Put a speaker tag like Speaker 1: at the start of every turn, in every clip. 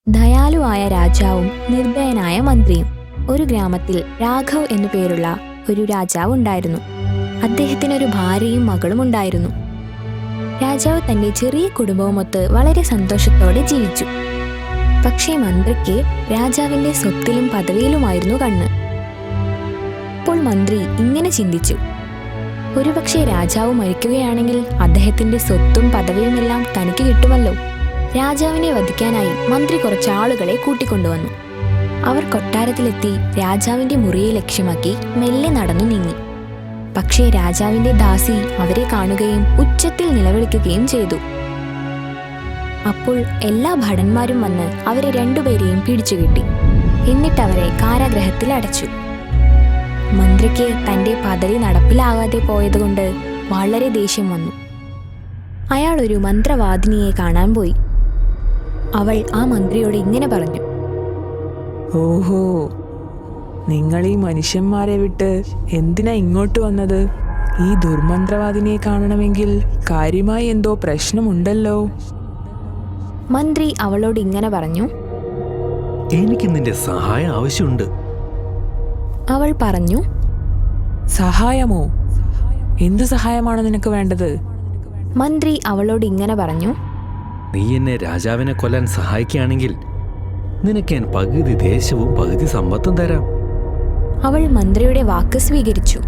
Speaker 1: ദയാലുവായ രാജാവും നിർദയനായ മന്ത്രിയും. ഒരു ഗ്രാമത്തിൽ രാഘവ് എന്നു പേരുള്ള ഒരു രാജാവ് ഉണ്ടായിരുന്നു. അദ്ദേഹത്തിനൊരു ഭാര്യയും മകളും ഉണ്ടായിരുന്നു. രാജാവ് തന്റെ ചെറിയ കുടുംബവുമൊത്ത് വളരെ സന്തോഷത്തോടെ ജീവിച്ചു. പക്ഷേ മന്ത്രിക്ക് രാജാവിന്റെ സ്വത്തിലും പദവിയിലുമായിരുന്നു കണ്ണ്. അപ്പോൾ മന്ത്രി ഇങ്ങനെ ചിന്തിച്ചു, ഒരുപക്ഷെ രാജാവ് മരിക്കുകയാണെങ്കിൽ അദ്ദേഹത്തിന്റെ സ്വത്തും പദവിയുമെല്ലാം തനിക്ക് കിട്ടുമല്ലോ. രാജാവിനെ വധിക്കാനായി മന്ത്രി കുറച്ച് ആളുകളെ കൂട്ടിക്കൊണ്ടുവന്നു. അവർ കൊട്ടാരത്തിലെത്തി രാജാവിന്റെ മുറിയെ ലക്ഷ്യമാക്കി മെല്ലെ നടന്നു നീങ്ങി. പക്ഷേ രാജാവിന്റെ ദാസി അവരെ കാണുകയും ഉച്ചത്തിൽ നിലവിളിക്കുകയും ചെയ്തു. അപ്പോൾ എല്ലാ ഭടന്മാരും വന്ന് അവരെ രണ്ടുപേരെയും പിടിച്ചുകെട്ടി. എന്നിട്ടവരെ കാരാഗൃഹത്തിൽ അടച്ചു. മന്ത്രിക്ക് തന്റെ പദ്ധതി നടപ്പിലാകാതെ പോയതുകൊണ്ട് വളരെ ദേഷ്യം വന്നു. അയാൾ ഒരു മന്ത്രവാദിനിയെ കാണാൻ പോയി. അവൾ ആ മന്ത്രിയോട് ഇങ്ങനെ പറഞ്ഞു,
Speaker 2: ഓഹോ, നിങ്ങൾ ഈ മനുഷ്യന്മാരെ വിട്ട് എന്തിനാ ഇങ്ങോട്ട് വന്നത്? ഈ ദുർമന്ത്രവാദിനെ കാണണമെങ്കിൽ കാര്യമായി എന്തോ പ്രശ്നമുണ്ടല്ലോ.
Speaker 1: മന്ത്രി അവളോട് ഇങ്ങനെ പറഞ്ഞു,
Speaker 3: എനിക്ക് നിന്റെ സഹായം ആവശ്യമുണ്ട്.
Speaker 1: അവൾ പറഞ്ഞു,
Speaker 2: സഹായമോ? എന്ത് സഹായമാണ് നിനക്ക് വേണ്ടത്?
Speaker 1: മന്ത്രി അവളോട് ഇങ്ങനെ പറഞ്ഞു,
Speaker 3: നീ എന്നെ രാജാവിനെ കൊല്ലാൻ സഹായിക്കുകയാണെങ്കിൽ നിനക്ക് ഞാൻ പകുതി ദേശവും പകുതി സമ്പത്തും തരാം.
Speaker 1: അവൾ മന്ത്രിയുടെ വാക്ക് സ്വീകരിച്ചു.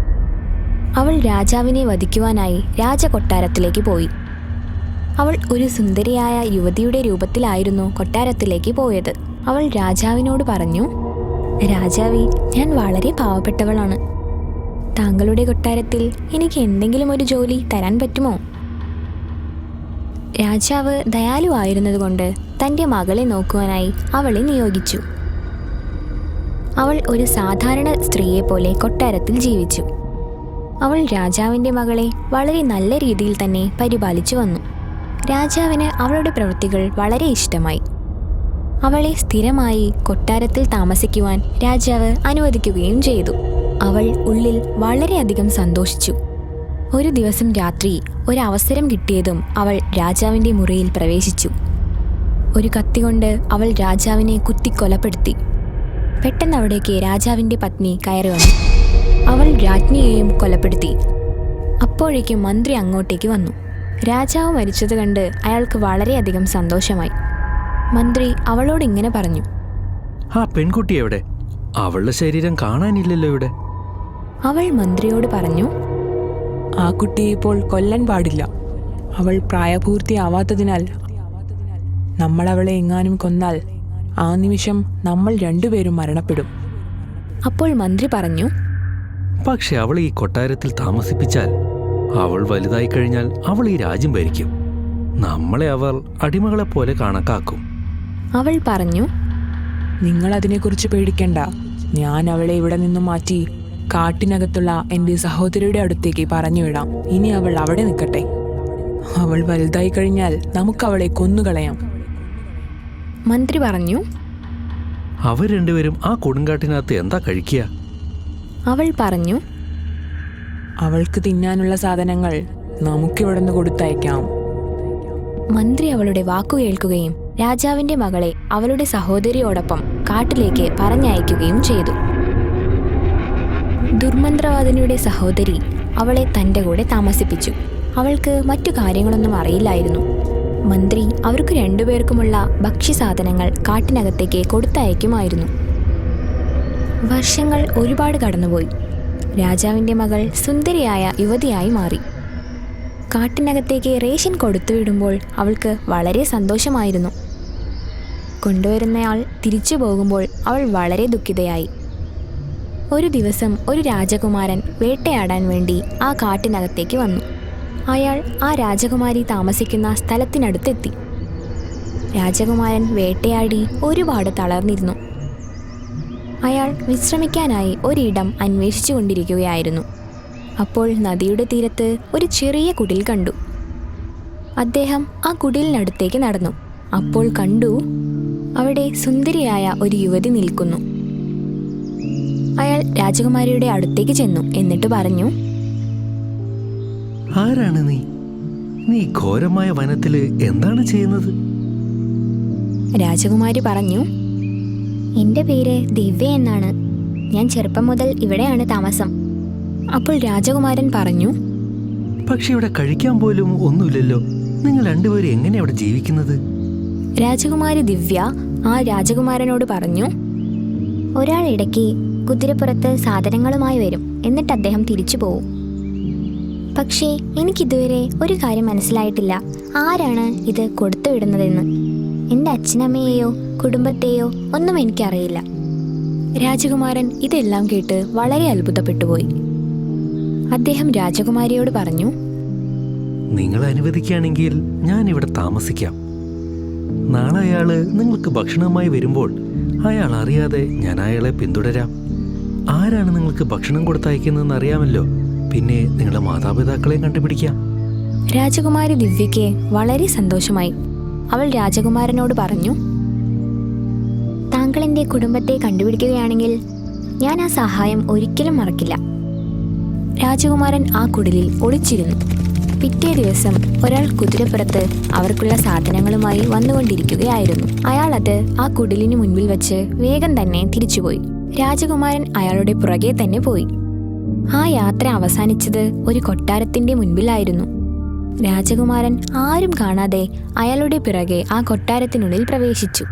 Speaker 1: അവൾ രാജാവിനെ വധിക്കുവാനായി രാജകൊട്ടാരത്തിലേക്ക് പോയി. അവൾ ഒരു സുന്ദരിയായ യുവതിയുടെ രൂപത്തിലായിരുന്നു കൊട്ടാരത്തിലേക്ക് പോയത്. അവൾ രാജാവിനോട് പറഞ്ഞു, രാജാവേ, ഞാൻ വളരെ പാവപ്പെട്ടവളാണ്. താങ്കളുടെ കൊട്ടാരത്തിൽ എനിക്ക് എന്തെങ്കിലും ഒരു ജോലി തരാൻ പറ്റുമോ? രാജാവ് ദയാലുവായിരുന്നതുകൊണ്ട് തൻ്റെ മകളെ നോക്കുവാനായി അവളെ നിയോഗിച്ചു. അവൾ ഒരു സാധാരണ സ്ത്രീയെ പോലെ കൊട്ടാരത്തിൽ ജീവിച്ചു. അവൾ രാജാവിൻ്റെ മകളെ വളരെ നല്ല രീതിയിൽ തന്നെ പരിപാലിച്ചു വന്നു. രാജാവിന് അവളുടെ പ്രവൃത്തികൾ വളരെ ഇഷ്ടമായി. അവളെ സ്ഥിരമായി കൊട്ടാരത്തിൽ താമസിക്കുവാൻ രാജാവ് അനുവദിക്കുകയും ചെയ്തു. അവൾ ഉള്ളിൽ വളരെയധികം സന്തോഷിച്ചു. ഒരു ദിവസം രാത്രി ഒരവസരം കിട്ടിയതും അവൾ രാജാവിൻ്റെ മുറിയിൽ പ്രവേശിച്ചു. ഒരു കത്തി കൊണ്ട് അവൾ രാജാവിനെ കുത്തിക്കൊലപ്പെടുത്തി. പെട്ടെന്ന് അവിടേക്ക് രാജാവിൻ്റെ പത്നി കയറി വന്നു. അവൾ രാജ്ഞിയെയും കൊലപ്പെടുത്തി. അപ്പോഴേക്കും മന്ത്രി അങ്ങോട്ടേക്ക് വന്നു. രാജാവ് മരിച്ചത് കണ്ട് അയാൾക്ക് വളരെയധികം സന്തോഷമായി. മന്ത്രി അവളോട് ഇങ്ങനെ പറഞ്ഞു,
Speaker 3: ആ പെൺകുട്ടി എവിടെ? അവളുടെ ശരീരം കാണാനില്ലല്ലോ ഇവിടെ.
Speaker 1: അവൾ മന്ത്രിയോട് പറഞ്ഞു,
Speaker 2: ആ കുട്ടിയെ ഇപ്പോൾ കൊല്ലാൻ പാടില്ല. അവൾ പ്രായപൂർത്തിയാവാത്തതിനാൽ നമ്മൾ അവളെ എങ്ങാനും കൊന്നാൽ ആ നിമിഷം നമ്മൾ രണ്ടുപേരും മരണപ്പെടും.
Speaker 1: അപ്പോൾ മന്ത്രി പറഞ്ഞു,
Speaker 3: പക്ഷെ അവൾ ഈ കൊട്ടാരത്തിൽ താമസിപ്പിച്ചാൽ അവൾ വലുതായി കഴിഞ്ഞാൽ അവൾ ഈ രാജ്യം ഭരിക്കും. നമ്മളെ അവർ അടിമകളെപ്പോലെ കണക്കാക്കും.
Speaker 1: അവൾ പറഞ്ഞു,
Speaker 2: നിങ്ങൾ അതിനെക്കുറിച്ച് പേടിക്കണ്ട. ഞാൻ അവളെ ഇവിടെ നിന്നും മാറ്റി കാട്ടിനകത്തുള്ള എൻ്റെ സഹോദരിയുടെ അടുത്തേക്ക് പറഞ്ഞു വിടാം. ഇനി അവൾ അവിടെ നിൽക്കട്ടെ. അവൾ വലുതായി കഴിഞ്ഞാൽ നമുക്കവളെ കൊന്നുകളയാം.
Speaker 1: മന്ത്രി പറഞ്ഞു.
Speaker 3: അവർ രണ്ടുപേരും ആ കൊടുങ്കാട്ടിനകത്ത് എന്താ കഴിക്കുക?
Speaker 1: അവൾ പറഞ്ഞു,
Speaker 2: അവൾക്ക് തിന്നാനുള്ള സാധനങ്ങൾ നമുക്കിവിടെ നിന്ന് കൊടുത്തയക്കാം.
Speaker 1: മന്ത്രി അവളുടെ വാക്കു കേൾക്കുകയും രാജാവിന്റെ മകളെ അവളുടെ സഹോദരിയോടൊപ്പം കാട്ടിലേക്ക് പറഞ്ഞയക്കുകയും ചെയ്തു. ദുർമന്ത്രവാദിനിയുടെ സഹോദരി അവളെ തൻ്റെ കൂടെ താമസിപ്പിച്ചു. അവൾക്ക് മറ്റു കാര്യങ്ങളൊന്നും അറിയില്ലായിരുന്നു. മന്ത്രി അവർക്ക് രണ്ടുപേർക്കുമുള്ള ഭക്ഷ്യസാധനങ്ങൾ കാട്ടിനകത്തേക്ക് കൊടുത്തയക്കുമായിരുന്നു. വർഷങ്ങൾ ഒരുപാട് കടന്നുപോയി. രാജാവിൻ്റെ മകൾ സുന്ദരിയായ യുവതിയായി മാറി. കാട്ടിനകത്തേക്ക് റേഷൻ കൊടുത്തുവിടുമ്പോൾ അവൾക്ക് വളരെ സന്തോഷമായിരുന്നു. കൊണ്ടുവരുന്നയാൾ തിരിച്ചു പോകുമ്പോൾ അവൾ വളരെ ദുഃഖിതയായി. ഒരു ദിവസം ഒരു രാജകുമാരൻ വേട്ടയാടാൻ വേണ്ടി ആ കാട്ടിനകത്തേക്ക് വന്നു. അയാൾ ആ രാജകുമാരി താമസിക്കുന്ന സ്ഥലത്തിനടുത്തെത്തി. രാജകുമാരൻ വേട്ടയാടി ഒരുപാട് തളർന്നിരുന്നു. അയാൾ വിശ്രമിക്കാനായി ഒരിടം അന്വേഷിച്ചു കൊണ്ടിരിക്കുകയായിരുന്നു. അപ്പോൾ നദിയുടെ തീരത്ത് ഒരു ചെറിയ കുടിൽ കണ്ടു. അദ്ദേഹം ആ കുടിലിനടുത്തേക്ക് നടന്നു. അപ്പോൾ കണ്ടു, അവിടെ സുന്ദരിയായ ഒരു യുവതി നിൽക്കുന്നു. അയാൾ രാജകുമാരിയുടെ അടുത്തേക്ക് ചെന്നു. എന്നിട്ട് പറഞ്ഞു,
Speaker 3: ആരാണ് നീ? നീ ഘോരമായ വനത്തില് എന്താണ് ചെയ്യുന്നത്?
Speaker 1: രാജകുമാരി പറഞ്ഞു, എൻ്റെ പേര് ദിവ്യ എന്നാണ്. ഞാൻ ചെറുപ്പം മുതൽ ഇവിടെയാണ് താമസം. അപ്പോൾ രാജകുമാരൻ പറഞ്ഞു,
Speaker 3: പക്ഷെ ഇവിടെ കഴിക്കാൻ പോലും ഒന്നുമില്ലല്ലോ. നിങ്ങൾ രണ്ടുപേരും എങ്ങനെ അവിടെ ജീവിക്കുന്നത്?
Speaker 1: രാജകുമാരി ദിവ്യ ആ രാജകുമാരനോട് പറഞ്ഞു, ഒരാൾ ഇടയ്ക്ക് കുതിരപ്പുറത്ത് സാധനങ്ങളുമായി വരും, എന്നിട്ട് അദ്ദേഹം തിരിച്ചു പോവും. പക്ഷേ എനിക്കിതുവരെ ഒരു കാര്യം മനസ്സിലായിട്ടില്ല, ആരാണ് ഇത് കൊടുത്തുവിടുന്നതെന്ന്. എൻ്റെ അച്ഛനമ്മയെയോ കുടുംബത്തെയോ ഒന്നും എനിക്കറിയില്ല. രാജകുമാരൻ ഇതെല്ലാം കേട്ട് വളരെ അത്ഭുതപ്പെട്ടുപോയി. അദ്ദേഹം രാജകുമാരിയോട് പറഞ്ഞു,
Speaker 3: നിങ്ങൾ അനുവദിക്കുകയാണെങ്കിൽ ഞാൻ ഇവിടെ താമസിക്കാം. നാളെ അയാള് നിങ്ങൾക്ക് ഭക്ഷണവുമായി വരുമ്പോൾ അയാൾ അറിയാതെ ഞാൻ അയാളെ പിന്തുടരാം. ആരാണ് നിങ്ങൾക്ക് ഭക്ഷണം കൊടുത്തയക്കുന്നതെന്ന് അറിയാമല്ലോ. പിന്നെ നിങ്ങളുടെ മാതാപിതാക്കളെയും കണ്ടുപിടിക്കാം.
Speaker 1: രാജകുമാരി ദിവ്യയ്ക്ക് വളരെ സന്തോഷമായി. അവൾ രാജകുമാരനോട് പറഞ്ഞു, താങ്കൾ എൻ്റെ കുടുംബത്തെ കണ്ടുപിടിക്കുകയാണെങ്കിൽ ഞാൻ ആ സഹായം ഒരിക്കലും മറക്കില്ല. രാജകുമാരൻ ആ കുടിലിൽ ഒളിച്ചിരുന്നു. പിറ്റേ ദിവസം ഒരാൾ കുതിരപ്പുറത്ത് അവർക്കുള്ള സാധനങ്ങളുമായി വന്നുകൊണ്ടിരിക്കുകയായിരുന്നു. അയാൾ അത് ആ കുടിലിന് മുൻപിൽ വെച്ച് വേഗം തന്നെ തിരിച്ചുപോയി. രാജകുമാരൻ അയാളുടെ പുറകെ തന്നെ പോയി. ആ യാത്ര അവസാനിച്ചത് ഒരു കൊട്ടാരത്തിന്റെ മുൻപിലായിരുന്നു. രാജകുമാരൻ ആരും കാണാതെ അയാളുടെ പിറകെ ആ കൊട്ടാരത്തിനുള്ളിൽ പ്രവേശിച്ചു.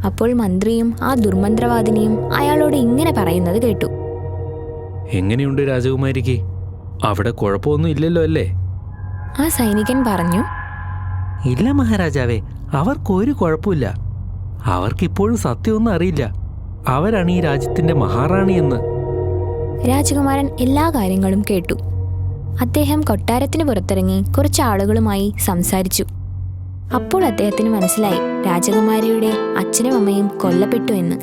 Speaker 1: അപ്പോൾ മന്ത്രിയും ആ ദുർമന്ത്രവാദിനിയും അയാളോട് ഇങ്ങനെ പറയുന്നത് കേട്ടു.
Speaker 3: എങ്ങനെയുണ്ട് രാജകുമാരിക്ക്? അവിടെ കുഴപ്പമൊന്നും ഇല്ലല്ലോ അല്ലേ?
Speaker 1: ആ സൈനികൻ പറഞ്ഞു,
Speaker 3: ഇല്ല മഹാരാജാവേ, അവർക്കൊരു കുഴപ്പമില്ല. അവർക്കിപ്പോഴും സത്യമൊന്നും അറിയില്ല. അവരാണ് ഈ രാജ്യത്തിന്റെ മഹാറാണി എന്ന്.
Speaker 1: രാജകുമാരൻ എല്ലാ കാര്യങ്ങളും കേട്ടു. അദ്ദേഹം കൊട്ടാരത്തിന് പുറത്തിറങ്ങി കുറച്ച് ആളുകളുമായി സംസാരിച്ചു. അപ്പോൾ അദ്ദേഹത്തിന് മനസ്സിലായി രാജകുമാരിയുടെ അച്ഛനും അമ്മയും കൊല്ലപ്പെട്ടു എന്ന്.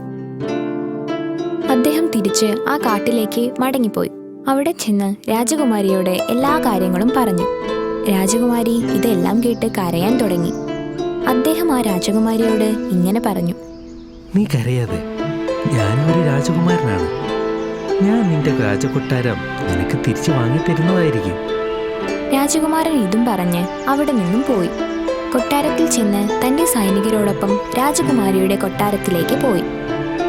Speaker 1: അദ്ദേഹം തിരിച്ച് ആ കാട്ടിലേക്ക് മടങ്ങിപ്പോയി. അവിടെ ചെന്ന് രാജകുമാരിയോട് എല്ലാ കാര്യങ്ങളും പറഞ്ഞു. രാജകുമാരി ഇതെല്ലാം കേട്ട് കരയാൻ തുടങ്ങി. അദ്ദേഹം ആ രാജകുമാരിയോട് ഇങ്ങനെ പറഞ്ഞു,
Speaker 3: നീ കരയാതെ, ഞാനും ഒരു രാജകുമാരനാണ്. ഞാൻ നിന്റെ രാജകൊട്ടാരം നിനക്ക് തിരിച്ചു വാങ്ങിത്തരുന്നതായിരിക്കും.
Speaker 1: രാജകുമാരൻ ഇതും പറഞ്ഞ് അവിടെ നിന്നും പോയി. കൊട്ടാരത്തിൽ ചെന്ന് തന്റെ സൈനികരോടൊപ്പം രാജകുമാരിയുടെ കൊട്ടാരത്തിലേക്ക് പോയി.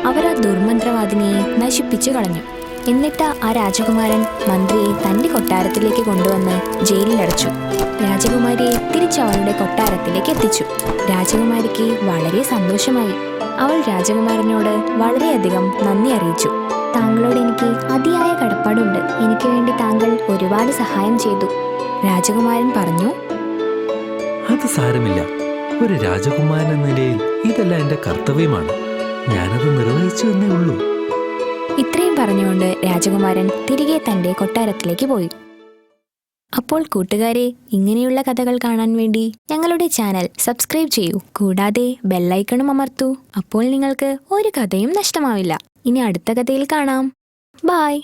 Speaker 1: അവർ ആ ദുർമന്ത്രവാദിനിയെ നശിപ്പിച്ചു കളഞ്ഞു. എന്നിട്ട് ആ രാജകുമാരൻ മന്ത്രിയെ തന്റെ കൊട്ടാരത്തിലേക്ക് കൊണ്ടുവന്ന് ജയിലിലടച്ചു. രാജകുമാരിയെ തിരിച്ച് അവളുടെ കൊട്ടാരത്തിലേക്ക് എത്തിച്ചു. രാജകുമാരിക്ക് വളരെ സന്തോഷമായി. അവൾ രാജകുമാരനോട് വളരെയധികം നന്ദി അറിയിച്ചു. താങ്കളോട് എനിക്ക് അതിയായ കടപ്പാടുണ്ട്. എനിക്ക് വേണ്ടി താങ്കൾ ഒരുപാട് സഹായം ചെയ്തു. രാജകുമാരൻ പറഞ്ഞു,
Speaker 3: അത് സാരമില്ല. ഒരു രാജകുമാരൻ എന്ന നിലയിൽ ഇതെല്ലാം എന്റെ കർത്തവ്യമാണ്. ഞാനത് നിർവഹിച്ചു എന്നേ ഉള്ളൂ.
Speaker 1: ഇത്രയും പറഞ്ഞുകൊണ്ട് രാജകുമാരൻ തിരികെ തന്റെ കൊട്ടാരത്തിലേക്ക് പോയി. അപ്പോൾ കൂട്ടുകാരെ, ഇങ്ങനെയുള്ള കഥകൾ കാണാൻ വേണ്ടി ഞങ്ങളുടെ ചാനൽ സബ്സ്ക്രൈബ് ചെയ്യൂ. കൂടാതെ ബെല്ലൈക്കണും അമർത്തൂ. അപ്പോൾ നിങ്ങൾക്ക് ഒരു കഥയും നഷ്ടമാവില്ല. ഇനി അടുത്ത കഥയിൽ കാണാം. ബൈ.